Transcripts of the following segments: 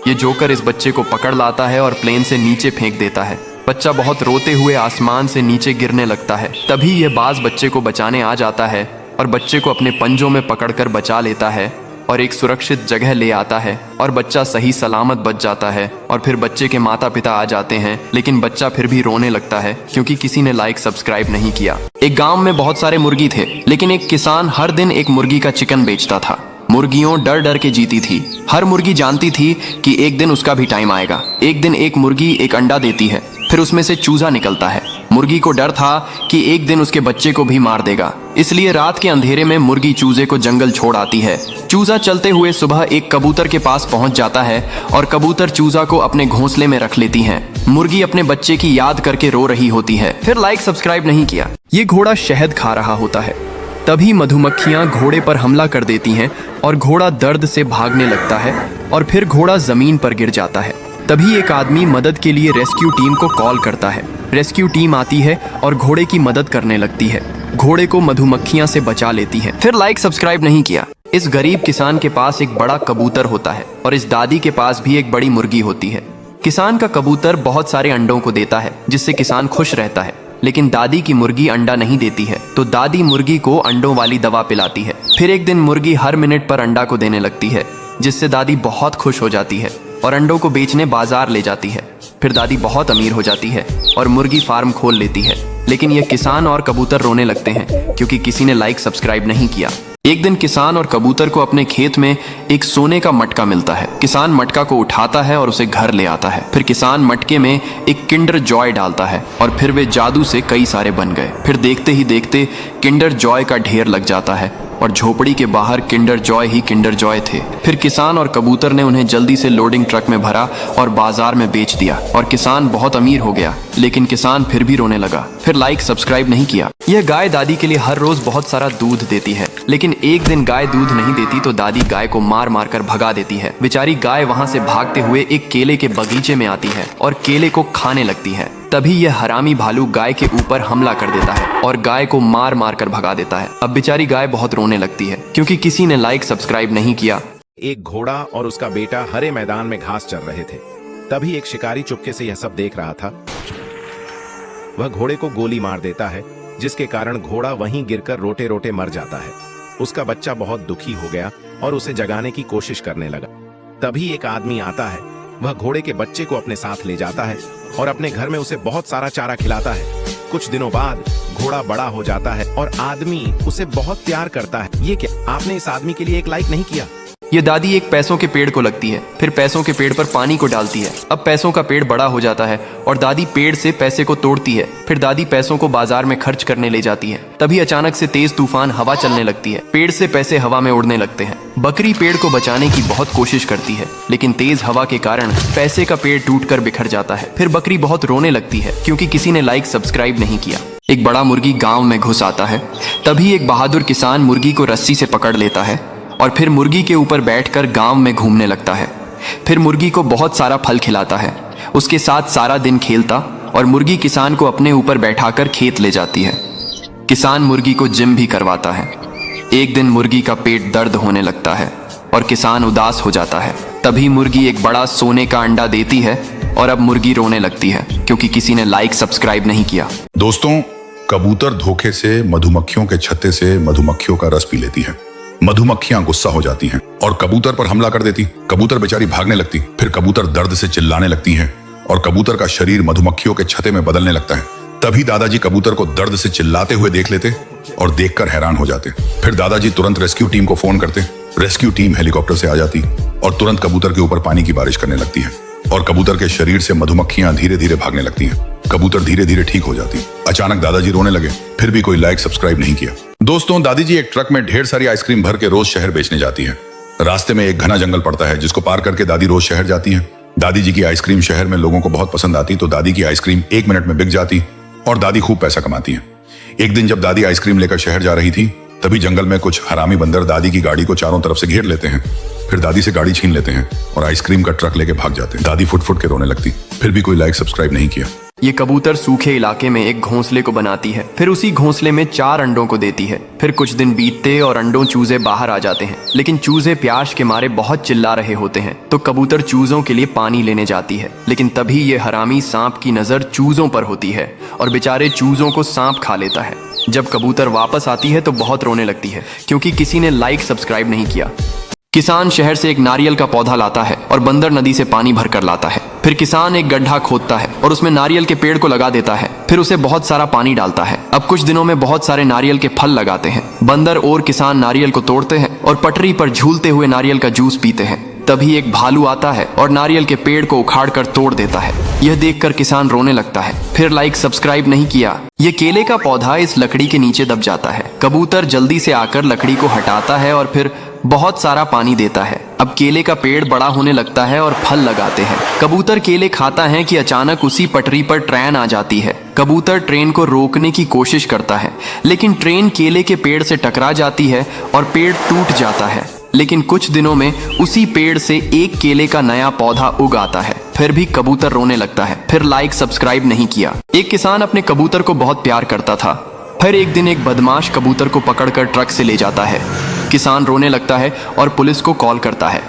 ये जोकर इस बच्चे को पकड़ लाता है और प्लेन से नीचे फेंक देता है। बच्चा बहुत रोते हुए आसमान से नीचे गिरने लगता है। तभी ये बाज बच्चे को बचाने आ जाता है और बच्चे को अपने पंजों में पकड़कर बचा लेता है और एक सुरक्षित जगह ले आता है और बच्चा सही सलामत बच जाता है। और फिर बच्चे के माता पिता आ जाते हैं, लेकिन बच्चा फिर भी रोने लगता है क्योंकि किसी ने लाइक सब्सक्राइब नहीं किया। एक गांव में बहुत सारे मुर्गी थे, लेकिन एक किसान हर दिन एक मुर्गी का चिकन बेचता था। मुर्गियों डर डर के जीती थी। हर मुर्गी जानती थी कि एक दिन उसका भी टाइम आएगा। एक दिन एक मुर्गी एक अंडा देती है, फिर उसमें से चूजा निकलता है। मुर्गी को डर था कि एक दिन उसके बच्चे को भी मार देगा, इसलिए रात के अंधेरे में मुर्गी चूजे को जंगल छोड़ आती है। चूजा चलते हुए सुबह एक कबूतर के पास पहुंच जाता है और कबूतर चूजा को अपने घोंसले में रख लेती हैं। मुर्गी अपने बच्चे की याद करके रो रही होती है। फिर लाइक सब्सक्राइब नहीं किया। ये घोड़ा शहद खा रहा होता है। तभी मधुमक्खियां घोड़े पर हमला कर देती हैं और घोड़ा दर्द से भागने लगता है और फिर घोड़ा जमीन पर गिर जाता है। तभी एक आदमी मदद के लिए रेस्क्यू टीम को कॉल करता है। रेस्क्यू टीम आती है और घोड़े की मदद करने लगती है। घोड़े को मधुमक्खियां से बचा लेती है। फिर लाइक सब्सक्राइब नहीं किया। इस गरीब किसान के पास एक बड़ा कबूतर होता है और इस दादी के पास भी एक बड़ी मुर्गी होती है। किसान का कबूतर बहुत सारे अंडों को देता है, जिससे किसान खुश रहता है। लेकिन दादी की मुर्गी अंडा नहीं देती है, तो दादी मुर्गी को अंडों वाली दवा पिलाती है। फिर एक दिन मुर्गी हर मिनट पर अंडा को देने लगती है, जिससे दादी बहुत खुश हो जाती है और अंडों को बेचने बाजार ले जाती है। फिर दादी बहुत अमीर हो जाती है और मुर्गी फार्म खोल लेती है। लेकिन ये किसान और कबूतर रोने लगते हैं क्योंकि किसी ने लाइक सब्सक्राइब नहीं किया। एक दिन किसान और कबूतर को अपने खेत में एक सोने का मटका मिलता है। किसान मटका को उठाता है और उसे घर ले आता है। फिर किसान मटके में एक किंडर जॉय डालता है और फिर वे जादू से कई सारे बन गए। फिर देखते ही देखते किंडर जॉय का ढेर लग जाता है और झोपड़ी के बाहर Kinder joy he Kinder Joy थे। फिर किसान और कबूतर ने उन्हें जल्दी से लोडिंग ट्रक में भरा और बाजार में बेच दिया और किसान बहुत अमीर हो गया। लेकिन किसान फिर भी रोने लगा। फिर लाइक सब्सक्राइब नहीं किया। यह गाय दादी के लिए हर रोज बहुत सारा दूध देती है, लेकिन एक दिन गाय दूध नहीं देती तो दादी गाय को मार मार कर भगा देती है। बेचारी गाय वहाँ से भागते हुए एक केले के बगीचे में आती है और केले को खाने लगती है। तभी यह हरामी भालू गाय के ऊपर हमला कर देता है और गाय को मार मार कर भगा देता है। अब बेचारी गाय बहुत रोने लगती है क्योंकि किसी ने लाइक सब्सक्राइब नहीं किया। एक घोड़ा और उसका बेटा हरे मैदान में घास चर रहे थे। तभी एक शिकारी चुपके से यह सब देख रहा था। वह घोड़े को गोली मार देता है, जिसके कारण घोड़ा वहीं गिरकर रोते रोते मर जाता है। उसका बच्चा बहुत दुखी हो गया और उसे जगाने की कोशिश करने लगा। तभी एक आदमी आता है। वह घोड़े के बच्चे को अपने साथ ले जाता है और अपने घर में उसे बहुत सारा चारा खिलाता है। कुछ दिनों बाद घोड़ा बड़ा हो जाता है और आदमी उसे बहुत प्यार करता है। ये क्या, आपने इस आदमी के लिए एक लाइक नहीं किया? ये दादी एक पैसों के पेड़ को लगती है, फिर पैसों के पेड़ पर पानी को डालती है। अब पैसों का पेड़ बड़ा हो जाता है और दादी पेड़ से पैसे को तोड़ती है। फिर दादी पैसों को बाजार में खर्च करने ले जाती है। तभी अचानक से तेज तूफान हवा चलने लगती है। पेड़ से पैसे हवा में उड़ने लगते हैं। बकरी पेड़ को बचाने की बहुत कोशिश करती है, लेकिन तेज हवा के कारण पैसे का पेड़ टूटकर बिखर जाता है। फिर बकरी बहुत रोने लगती है क्योंकि किसी ने लाइक सब्सक्राइब नहीं किया। एक बड़ा मुर्गी गाँव में घुस आता है। तभी एक बहादुर किसान मुर्गी को रस्सी से पकड़ लेता है और फिर मुर्गी के ऊपर बैठकर गांव में घूमने लगता है। फिर मुर्गी को बहुत सारा फल खिलाता है, उसके साथ सारा दिन खेलता और मुर्गी किसान को अपने ऊपर बैठाकर खेत ले जाती है। किसान मुर्गी को जिम भी करवाता है। एक दिन मुर्गी का पेट दर्द होने लगता है और किसान उदास हो जाता है। तभी मुर्गी एक बड़ा सोने का अंडा देती है और अब मुर्गी रोने लगती है क्योंकि किसी ने लाइक सब्सक्राइब नहीं किया। दोस्तों, कबूतर धोखे से मधुमक्खियों के छत्ते से मधुमक्खियों का रस पी लेती है। मधुमक्खियां गुस्सा हो जाती हैं और कबूतर पर हमला कर देती। कबूतर बेचारी भागने लगती। फिर कबूतर दर्द से चिल्लाने लगती हैं और कबूतर का शरीर मधुमक्खियों के छत्ते में बदलने लगता है। तभी दादाजी कबूतर को दर्द से चिल्लाते हुए देख लेते और देखकर हैरान हो जाते। फिर दादाजी तुरंत रेस्क्यू टीम को फोन करते। रेस्क्यू टीम हेलीकॉप्टर से आ जाती और तुरंत कबूतर के ऊपर पानी की बारिश करने लगती है और कबूतर के शरीर से मधुमक्खियां धीरे धीरे भागने लगती हैं। कबूतर धीरे धीरे ठीक हो जाती। अचानक दादाजी रोने लगे, फिर भी कोई लाइक सब्सक्राइब नहीं किया। दोस्तों, दादी जी एक ट्रक में ढेर सारी आइसक्रीम भर के रोज शहर बेचने जाती है। रास्ते में एक घना जंगल पड़ता है, जिसको पार करके दादी रोज शहर जाती है। दादी जी की आइसक्रीम शहर में लोगों को बहुत पसंद आती, तो दादी की आइसक्रीम 1 मिनट में बिक जाती और दादी खूब पैसा कमाती है। एक दिन जब दादी आइसक्रीम लेकर शहर जा रही थी, तभी जंगल में कुछ हरामी बंदर दादी की गाड़ी को चारों तरफ से घेर लेते हैं। फिर दादी से गाड़ी छीन लेते हैं और आइसक्रीम का ट्रक लेके भाग जाते हैं। दादी फुट फुट के रोने लगती, फिर भी कोई लाइक सब्सक्राइब नहीं किया। ये कबूतर सूखे इलाके में एक घोंसले को बनाती है, फिर उसी घोंसले में 4 अंडों को देती है। फिर कुछ दिन बीतते और अंडों चूजे बाहर आ जाते हैं, लेकिन चूजे प्यास के मारे बहुत चिल्ला रहे होते हैं। तो कबूतर चूजों के लिए पानी लेने जाती है, लेकिन तभी ये हरामी सांप की नजर चूजों पर होती है और बेचारे चूजों को सांप खा लेता है। जब कबूतर वापस आती है तो बहुत रोने लगती है, क्योंकि किसी ने लाइक सब्सक्राइब नहीं किया। किसान शहर से एक नारियल का पौधा लाता है और बंदर नदी से पानी भरकर लाता है। फिर किसान एक गड्ढा खोदता है और उसमें नारियल के पेड़ को लगा देता है, फिर उसे बहुत सारा पानी डालता है। अब कुछ दिनों में बहुत सारे नारियल के फल लगाते हैं। बंदर और किसान नारियल को तोड़ते हैं और पटरी पर झूलते हुए नारियल का जूस पीते हैं। तभी एक भालू आता है और नारियल के पेड़ को उखाड़कर तोड़ देता है। यह देखकर किसान रोने लगता है। फिर लाइक सब्सक्राइब नहीं किया। ये केले का पौधा इस लकड़ी के नीचे दब जाता है। कबूतर जल्दी से आकर लकड़ी को हटाता है और फिर बहुत सारा पानी देता है। अब केले का पेड़ बड़ा होने लगता है और फल लगाते हैं। कबूतर केले खाता है कि अचानक उसी पटरी पर ट्रेन आ जाती है। कबूतर ट्रेन को रोकने की कोशिश करता है, लेकिन ट्रेन केले के पेड़ से टकरा जाती है और पेड़ टूट जाता है। लेकिन कुछ दिनों में उसी पेड़ से एक केले का नया पौधा उग आता है। फिर भी कबूतर रोने लगता है। फिर लाइक सब्सक्राइब नहीं किया। एक किसान अपने कबूतर को बहुत प्यार करता था। फिर एक दिन एक बदमाश कबूतर को पकड़कर ट्रक से ले जाता है। किसान रोने लगता है और पुलिस को कॉल करता है।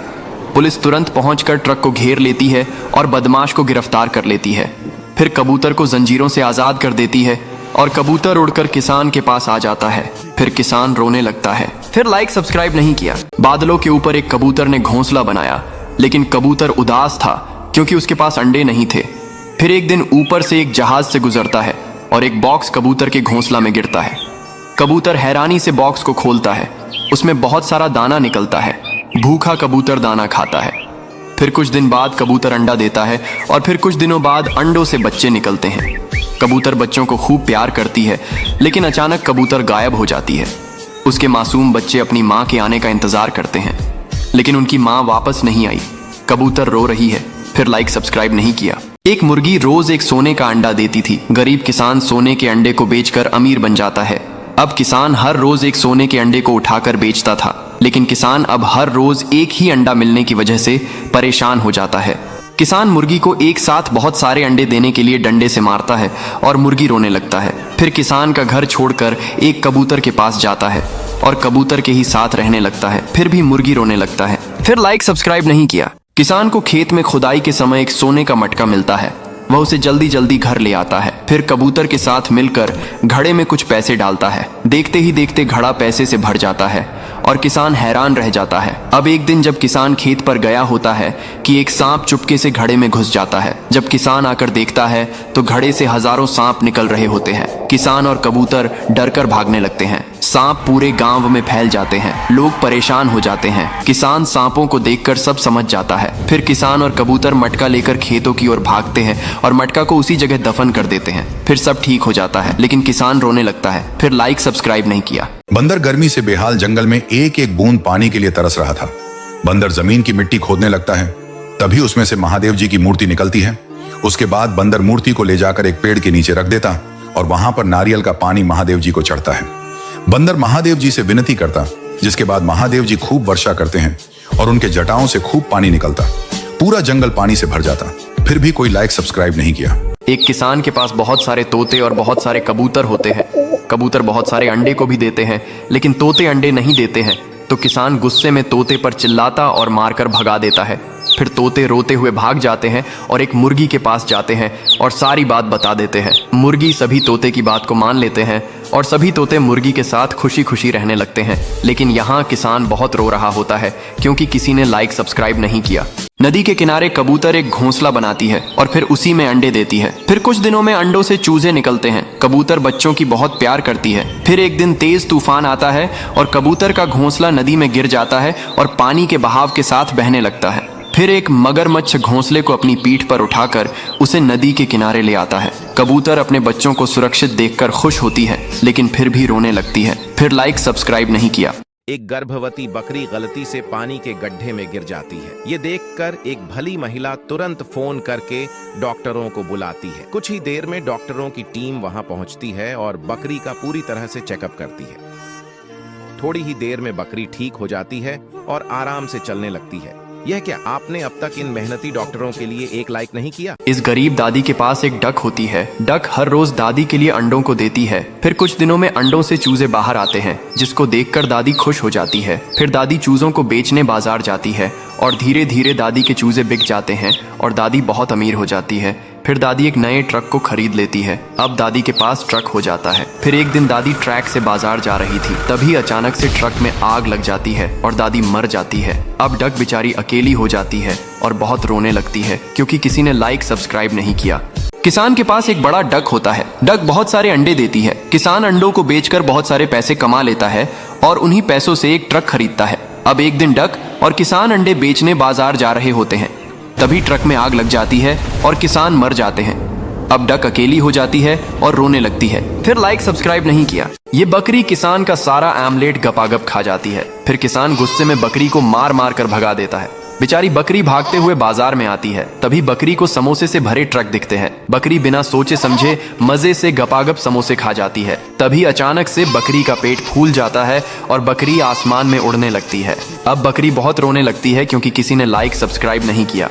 पुलिस तुरंत पहुंचकर ट्रक को घेर लेती है और बदमाश को गिरफ्तार कर लेती है। फिर कबूतर को जंजीरों से आज़ाद कर देती है और कबूतर उड़कर किसान के पास आ जाता है। फिर किसान रोने लगता है। फिर लाइक सब्सक्राइब नहीं किया। बादलों के ऊपर एक कबूतर ने घोंसला बनाया, लेकिन कबूतर उदास था क्योंकि उसके पास अंडे नहीं थे। फिर एक दिन ऊपर से एक जहाज से गुजरता है और एक बॉक्स कबूतर के घोंसला में गिरता है। कबूतर हैरानी से बॉक्स को खोलता है। उसमें बहुत सारा दाना निकलता है। भूखा कबूतर दाना खाता है। फिर कुछ दिन बाद कबूतर अंडा देता है और फिर कुछ दिनों बाद अंडों से बच्चे निकलते हैं। कबूतर बच्चों को खूब प्यार करती है, लेकिन अचानक कबूतर गायब हो जाती है। उसके मासूम बच्चे अपनी माँ के आने का इंतजार करते हैं, लेकिन उनकी माँ वापस नहीं आई। कबूतर रो रही है। फिर लाइक सब्सक्राइब नहीं किया। एक मुर्गी रोज एक सोने का अंडा देती थी। गरीब किसान सोने के अंडे को बेचकर अमीर बन जाता है। अब किसान हर रोज एक सोने के अंडे को उठाकर बेचता था, लेकिन किसान अब हर रोज एक ही अंडा मिलने की वजह से परेशान हो जाता है। किसान मुर्गी को एक साथ बहुत सारे अंडे देने के लिए डंडे से मारता है और मुर्गी रोने लगता है। फिर किसान का घर छोड़कर एक कबूतर के पास जाता है और कबूतर के ही साथ रहने लगता है। फिर भी मुर्गी रोने लगता है। फिर लाइक सब्सक्राइब नहीं किया। किसान को खेत में खुदाई के समय एक सोने का मटका मिलता है। वह उसे जल्दी जल्दी घर ले आता है। फिर कबूतर के साथ मिलकर घड़े में कुछ पैसे डालता है। देखते ही देखते घड़ा पैसे से भर जाता है और किसान हैरान रह जाता है। अब एक दिन जब किसान खेत पर गया होता है कि एक सांप चुपके से घड़े में घुस जाता है। जब किसान आकर देखता है तो घड़े से हजारों सांप निकल रहे होते हैं। किसान और कबूतर डरकर भागने लगते हैं। सांप पूरे गांव में फैल जाते हैं। लोग परेशान हो जाते हैं। किसान सांपों को देखकर सब समझ जाता है। फिर किसान और कबूतर मटका लेकर खेतों की ओर भागते हैं और मटका को उसी जगह दफन कर देते हैं। फिर सब ठीक हो जाता है, लेकिन किसान रोने लगता है। फिर लाइक सब्सक्राइब नहीं किया। बंदर गर्मी से बेहाल जंगल में एक एक बूंद पानी के लिए तरस रहा था। बंदर जमीन की मिट्टी खोदने लगता है। तभी उसमें से महादेव जी की मूर्ति निकलती है। उसके बाद बंदर मूर्ति को ले जाकर एक पेड़ के नीचे रख देता और वहां पर नारियल का पानी महादेव जी को चढ़ता है। बंदर महादेव जी से विनती करता, जिसके बाद महादेव जी खूब वर्षा करते हैं और उनके जटाओं से खूब पानी निकलता। पूरा जंगल पानी से भर जाता। फिर भी कोई लाइक सब्सक्राइब नहीं किया। एक किसान के पास बहुत सारे तोते और बहुत सारे कबूतर होते हैं। कबूतर बहुत सारे अंडे को भी देते हैं, लेकिन तोते अंडे नहीं देते हैं। तो किसान गुस्से में तोते पर चिल्लाता और मारकर भगा देता है। फिर तोते रोते हुए भाग जाते हैं और एक मुर्गी के पास जाते हैं और सारी बात बता देते हैं। मुर्गी सभी तोते की बात को मान लेते हैं और सभी तोते मुर्गी के साथ खुशी खुशी रहने लगते हैं। लेकिन यहाँ किसान बहुत रो रहा होता है क्योंकि किसी ने लाइक सब्सक्राइब नहीं किया। नदी के किनारे कबूतर एक घोंसला बनाती है और फिर उसी में अंडे देती है। फिर कुछ दिनों में अंडों से चूजे निकलते हैं। कबूतर बच्चों की बहुत प्यार करती है। फिर एक दिन तेज तूफान आता है और कबूतर का घोंसला नदी में गिर जाता है और पानी के बहाव के साथ बहने लगता है। फिर एक मगरमच्छ घोंसले को अपनी पीठ पर उठाकर उसे नदी के किनारे ले आता है। कबूतर अपने बच्चों को सुरक्षित देखकर खुश होती है, लेकिन फिर भी रोने लगती है। फिर लाइक सब्सक्राइब नहीं किया। एक गर्भवती बकरी गलती से पानी के गड्ढे में गिर जाती है। ये देखकर एक भली महिला तुरंत फोन करके डॉक्टरों को बुलाती है। कुछ ही देर में डॉक्टरों की टीम वहां पहुंचती है और बकरी का पूरी तरह से चेकअप करती है। थोड़ी ही देर में बकरी ठीक हो जाती है और आराम से चलने लगती है। यह क्या आपने अब तक इन मेहनती डॉक्टरों के लिए एक लाइक नहीं किया? इस गरीब दादी के पास एक डक होती है। डक हर रोज दादी के लिए अंडों को देती है। फिर कुछ दिनों में अंडों से चूजे बाहर आते हैं, जिसको देखकर दादी खुश हो जाती है। फिर दादी चूजों को बेचने बाजार जाती है और धीरे धीरे दादी के चूजे बिक जाते हैं और दादी बहुत अमीर हो जाती है। फिर दादी एक नए ट्रक को खरीद लेती है। अब दादी के पास ट्रक हो जाता है। फिर एक दिन दादी ट्रैक से बाजार जा रही थी, तभी अचानक से ट्रक में आग लग जाती है और दादी मर जाती है। अब डक बेचारी अकेली हो जाती है और बहुत रोने लगती है क्योंकि किसी ने लाइक सब्सक्राइब नहीं किया। किसान के पास एक बड़ा डक होता है। डक बहुत सारे अंडे देती है। किसान अंडों को बेचकर बहुत सारे पैसे कमा लेता है और उन्हीं पैसों से एक ट्रक खरीदता है। अब एक दिन डक और किसान अंडे बेचने बाजार जा रहे होते हैं, तभी ट्रक में आग लग जाती है और किसान मर जाते हैं। अब डक अकेली हो जाती है और रोने लगती है। फिर लाइक सब्सक्राइब नहीं किया। ये बकरी किसान का सारा आमलेट गपागप खा जाती है। फिर किसान गुस्से में बकरी को मार मार कर भगा देता है। बेचारी बकरी भागते हुए बाजार में आती है, तभी बकरी को समोसे से भरे ट्रक दिखते हैं। बकरी बिना सोचे समझे मजे से गपागप समोसे खा जाती है। तभी अचानक से बकरी का पेट फूल जाता है और बकरी आसमान में उड़ने लगती है। अब बकरी बहुत रोने लगती है क्योंकि किसी ने लाइक सब्सक्राइब नहीं किया।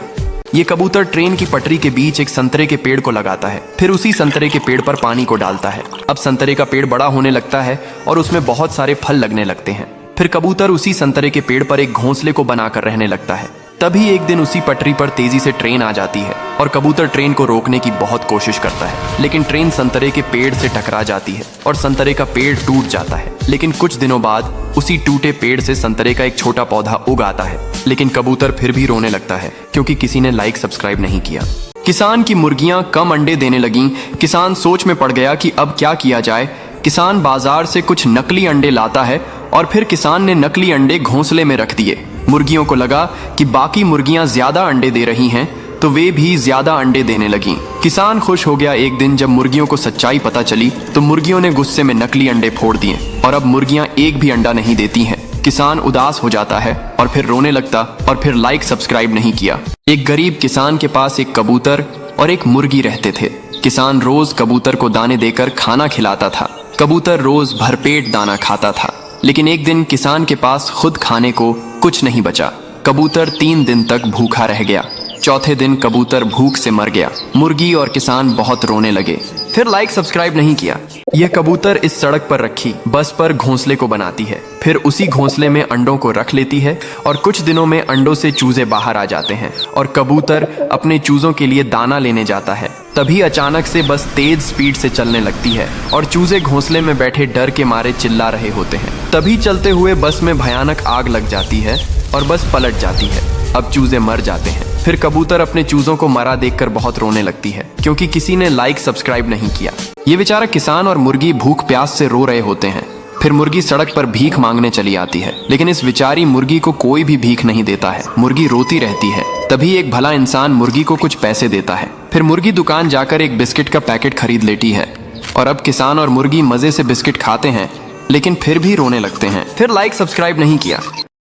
ये कबूतर ट्रेन की पटरी के बीच एक संतरे के पेड़ को लगाता है। फिर उसी संतरे के पेड़ पर पानी को डालता है। अब संतरे का पेड़ बड़ा होने लगता है और उसमें बहुत सारे फल लगने लगते हैं। फिर कबूतर उसी संतरे के पेड़ पर एक घोंसले को बनाकर रहने लगता है। तभी एक दिन उसी पटरी पर तेजी से ट्रेन आ जाती है और कबूतर ट्रेन को रोकने की बहुत कोशिश करता है, लेकिन ट्रेन संतरे के पेड़ से टकरा जाती है और संतरे का पेड़ टूट जाता है। लेकिन कुछ दिनों बाद उसी टूटे पेड़ से संतरे का एक छोटा पौधा उग आता है, लेकिन कबूतर फिर भी रोने लगता है क्योंकि किसी ने लाइक सब्सक्राइब नहीं किया। किसान की मुर्गियां कम अंडे देने लगीं। किसान सोच में पड़ गया कि अब क्या किया जाए। किसान बाजार से कुछ नकली अंडे लाता है और फिर किसान ने नकली अंडे घोंसले में रख दिए। मुर्गियों को लगा कि बाकी मुर्गियां ज्यादा अंडे दे रही हैं, तो वे भी ज्यादा अंडे देने लगीं। किसान खुश हो गया। एक दिन जब मुर्गियों को सच्चाई पता चली तो मुर्गियों ने गुस्से में नकली अंडे फोड़ दिए और अब मुर्गियां एक भी अंडा नहीं देती हैं। किसान उदास हो जाता है और फिर रोने लगता और फिर लाइक सब्सक्राइब नहीं किया। एक गरीब किसान के पास एक कबूतर और एक मुर्गी रहते थे। किसान रोज कबूतर को दाने देकर खाना खिलाता था। कबूतर रोज भरपेट दाना खाता था, लेकिन एक दिन किसान के पास खुद खाने को कुछ नहीं बचा। कबूतर 3 दिन तक भूखा रह गया। चौथे दिन कबूतर भूख से मर गया। मुर्गी और किसान बहुत रोने लगे। फिर लाइक सब्सक्राइब नहीं किया। यह कबूतर इस सड़क पर रखी बस पर घोंसले को बनाती है। फिर उसी घोंसले में अंडों को रख लेती है और कुछ दिनों में अंडों से चूजे बाहर आ जाते हैं और कबूतर अपने चूजों के लिए दाना लेने जाता है। तभी अचानक से बस तेज स्पीड से चलने लगती है और चूजे घोंसले में बैठे डर के मारे चिल्ला रहे होते हैं। तभी चलते हुए बस में भयानक आग लग जाती है और बस पलट जाती है। अब चूजे मर जाते हैं। फिर कबूतर अपने चूजों को मरा देखकर बहुत रोने लगती है क्योंकि किसी ने लाइक सब्सक्राइब नहीं किया। ये बेचारा किसान और मुर्गी भूख प्यास से रो रहे होते हैं। फिर मुर्गी सड़क पर भीख मांगने चली आती है, लेकिन इस बेचारी मुर्गी को कोई भी भीख नहीं देता है। मुर्गी रोती रहती है। तभी एक भला इंसान मुर्गी को कुछ पैसे देता है। फिर मुर्गी दुकान जाकर एक बिस्किट का पैकेट खरीद लेती है और अब किसान और मुर्गी मजे से बिस्किट खाते हैं, लेकिन फिर भी रोने लगते हैं। फिर लाइक सब्सक्राइब नहीं किया।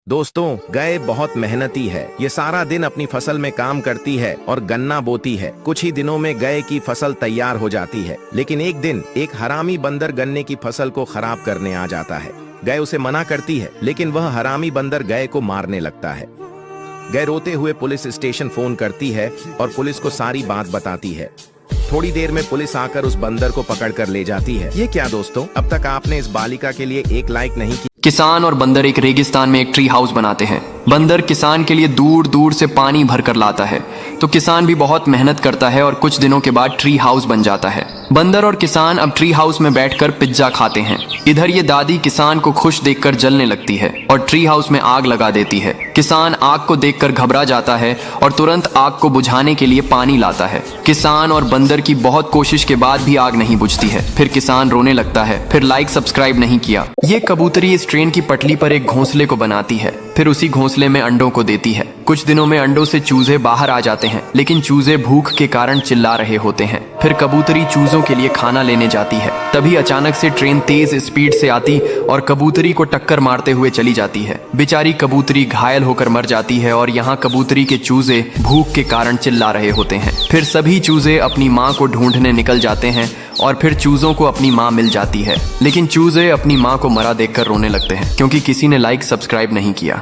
दोस्तों, गाय बहुत मेहनती है। ये सारा दिन अपनी फसल में काम करती है और गन्ना बोती है। कुछ ही दिनों में गाय की फसल तैयार हो जाती है, लेकिन एक दिन एक हरामी बंदर गन्ने की फसल को खराब करने आ जाता है। गाय उसे मना करती है, लेकिन वह हरामी बंदर गाय को मारने लगता है। गाय रोते हुए पुलिस स्टेशन फोन करती है और पुलिस को सारी बात बताती है। थोड़ी देर में पुलिस आकर उस बंदर को पकड़कर ले जाती है। ये क्या दोस्तों, अब तक आपने इस बालिका के लिए एक लाइक नहीं किया। किसान और बंदर एक रेगिस्तान में एक ट्री हाउस बनाते हैं। बंदर किसान के लिए दूर दूर से पानी भर कर लाता है, तो किसान भी बहुत मेहनत करता है और कुछ दिनों के बाद ट्री हाउस बन जाता है। बंदर और किसान अब ट्री हाउस में बैठकर पिज्जा खाते हैं। इधर ये दादी किसान को खुश देखकर जलने लगती है और ट्री हाउस में आग लगा देती है। किसान आग को देखकर घबरा जाता है और तुरंत आग को बुझाने के लिए पानी लाता है। किसान और बंदर की बहुत कोशिश के बाद भी आग नहीं बुझती है। फिर किसान रोने लगता है। फिर लाइक सब्सक्राइब नहीं किया। ये कबूतरी इस ट्रेन की पटली पर एक घोंसले को बनाती है। फिर उसी घोंसले में अंडों को देती है। कुछ दिनों में अंडों से चूजे बाहर आ जाते हैं, लेकिन चूजे भूख के कारण चिल्ला रहे होते हैं। फिर कबूतरी चूजों के लिए खाना लेने जाती है। तभी अचानक से ट्रेन तेज स्पीड से आती और कबूतरी को टक्कर मारते हुए चली जाती है। बेचारी कबूतरी घायल होकर मर जाती है और यहाँ कबूतरी के चूजे भूख के कारण चिल्ला रहे होते हैं। फिर सभी चूजे अपनी माँ को ढूंढने निकल जाते हैं और फिर चूजों को अपनी माँ मिल जाती है, लेकिन चूजे अपनी माँ को मरा देखकर रोने लगते हैं क्योंकि किसी ने लाइक सब्सक्राइब नहीं किया।